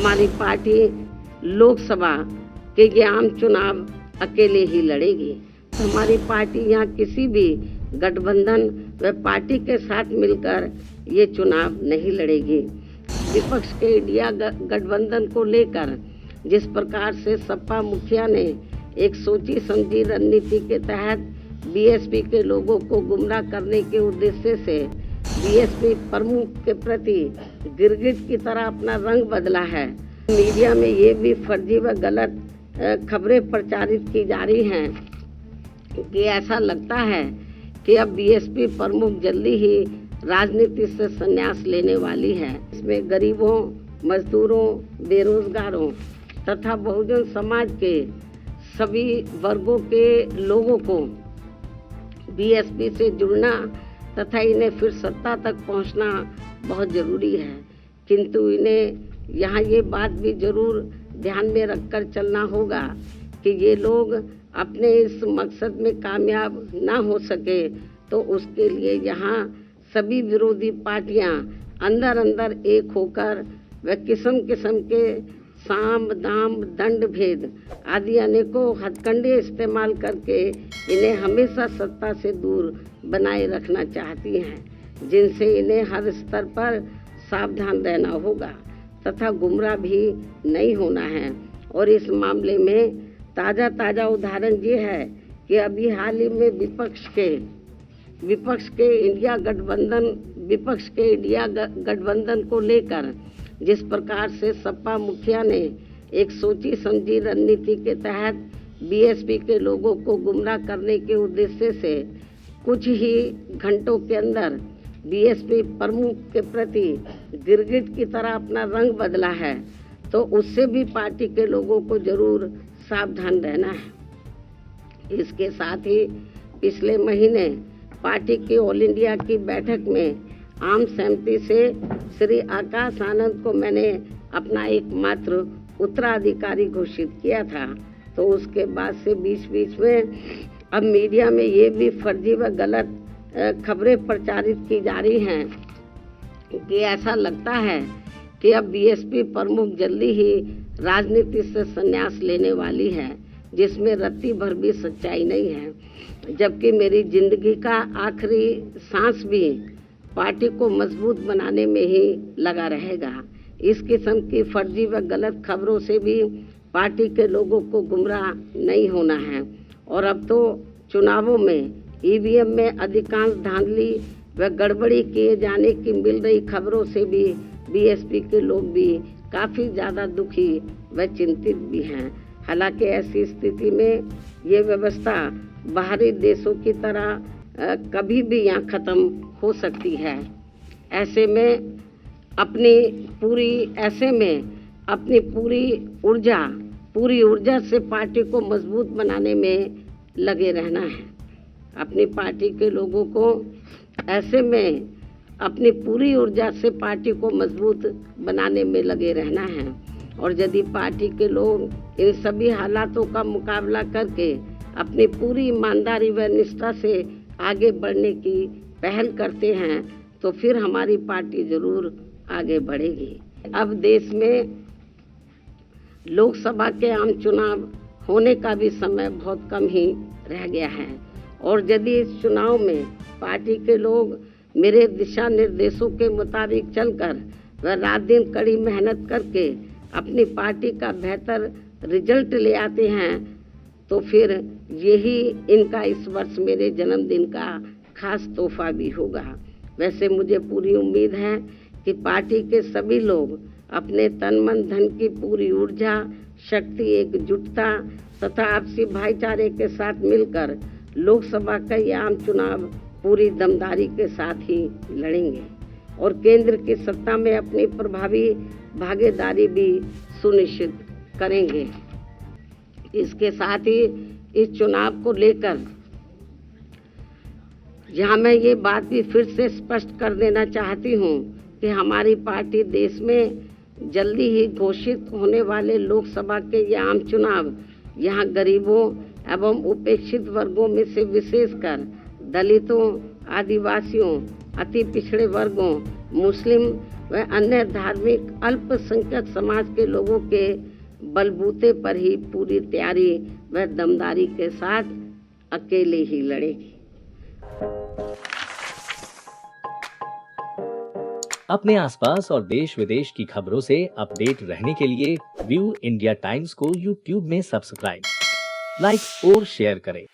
हमारी पार्टी लोकसभा के ये आम चुनाव अकेले ही लड़ेगी। हमारी पार्टी यहाँ किसी भी गठबंधन व पार्टी के साथ मिलकर ये चुनाव नहीं लड़ेगी। विपक्ष के इंडिया गठबंधन को लेकर जिस प्रकार से सपा मुखिया ने एक सोची समझी रणनीति के तहत बीएसपी के लोगों को गुमराह करने के उद्देश्य से बीएसपी प्रमुख के प्रति गिरगिट की तरह अपना रंग बदला है। मीडिया में ये भी फर्जी व गलत खबरें प्रचारित की जा रही हैं कि ऐसा लगता है कि अब बीएसपी प्रमुख जल्दी ही राजनीति से संन्यास लेने वाली है। इसमें गरीबों, मजदूरों, बेरोजगारों तथा बहुजन समाज के सभी वर्गों के लोगों को बीएसपी से जुड़ना तथा इन्हें फिर सत्ता तक पहुंचना बहुत ज़रूरी है। किंतु इन्हें यहाँ ये बात भी ज़रूर ध्यान में रखकर चलना होगा कि ये लोग अपने इस मकसद में कामयाब ना हो सके तो उसके लिए यहाँ सभी विरोधी पार्टियाँ अंदर अंदर एक होकर व किस्म किस्म के साम दाम दंड भेद आदि अनेकों हथकंडे इस्तेमाल करके इन्हें हमेशा सत्ता से दूर बनाए रखना चाहती हैं, जिनसे इन्हें हर स्तर पर सावधान रहना होगा तथा गुमराह भी नहीं होना है। और इस मामले में ताज़ा उदाहरण ये है कि अभी हाल ही में विपक्ष के इंडिया गठबंधन को लेकर जिस प्रकार से सपा मुखिया ने एक सोची समझी रणनीति के तहत बीएसपी के लोगों को गुमराह करने के उद्देश्य से कुछ ही घंटों के अंदर बीएसपी प्रमुख के प्रति गिरगिट की तरह अपना रंग बदला है, तो उससे भी पार्टी के लोगों को जरूर सावधान रहना है। इसके साथ ही पिछले महीने पार्टी की ऑल इंडिया की बैठक में आम सहमति से श्री आकाश आनंद को मैंने अपना एकमात्र उत्तराधिकारी घोषित किया था। तो उसके बाद से बीच में अब मीडिया में ये भी फर्जी व गलत खबरें प्रचारित की जा रही हैं कि ऐसा लगता है कि अब बीएसपी प्रमुख जल्दी ही राजनीति से संन्यास लेने वाली है, जिसमें रत्ती भर भी सच्चाई नहीं है। जबकि मेरी जिंदगी का आखिरी सांस भी पार्टी को मजबूत बनाने में ही लगा रहेगा। इस किस्म की फर्जी व गलत खबरों से भी पार्टी के लोगों को गुमराह नहीं होना है। और अब तो चुनावों में ईवीएम में अधिकांश धांधली व गड़बड़ी किए जाने की मिल रही खबरों से भी बीएसपी के लोग भी काफ़ी ज़्यादा दुखी व चिंतित भी हैं। हालांकि ऐसी स्थिति में ये व्यवस्था बाहरी देशों की तरह कभी भी यहाँ ख़त्म हो सकती है। ऐसे में अपनी पूरी ऊर्जा से पार्टी को मजबूत बनाने में लगे रहना है। अपनी पार्टी के लोगों को ऐसे में अपनी पूरी ऊर्जा से पार्टी को मजबूत बनाने में लगे रहना है। और यदि पार्टी के लोग इन सभी हालातों का मुकाबला करके अपनी पूरी ईमानदारी व निष्ठा से आगे बढ़ने की पहल करते हैं तो फिर हमारी पार्टी जरूर आगे बढ़ेगी। अब देश में लोकसभा के आम चुनाव होने का भी समय बहुत कम ही रह गया है। और यदि इस चुनाव में पार्टी के लोग मेरे दिशा निर्देशों के मुताबिक चलकर व रात दिन कड़ी मेहनत करके अपनी पार्टी का बेहतर रिजल्ट ले आते हैं तो फिर यही इनका इस वर्ष मेरे जन्मदिन का खास तोहफा भी होगा। वैसे मुझे पूरी उम्मीद है कि पार्टी के सभी लोग अपने तन मन धन की पूरी ऊर्जा, शक्ति, एकजुटता तथा आपसी भाईचारे के साथ मिलकर लोकसभा का ये आम चुनाव पूरी दमदारी के साथ ही लड़ेंगे और केंद्र की सत्ता में अपनी प्रभावी भागीदारी भी सुनिश्चित करेंगे। इसके साथ ही इस चुनाव को लेकर यहाँ मैं ये बात भी फिर से स्पष्ट कर देना चाहती हूँ कि हमारी पार्टी देश में जल्दी ही घोषित होने वाले लोकसभा के ये आम चुनाव यहाँ गरीबों एवं उपेक्षित वर्गों में से विशेषकर दलितों, आदिवासियों, अति पिछड़े वर्गों, मुस्लिम व अन्य धार्मिक अल्पसंख्यक समाज के लोगों के बलबूते पर ही पूरी तैयारी व दमदारी के साथ अकेले ही लड़ेगी। अपने आसपास और देश विदेश की खबरों से अपडेट रहने के लिए व्यू इंडिया टाइम्स को यूट्यूब में सब्सक्राइब, लाइक और शेयर करें।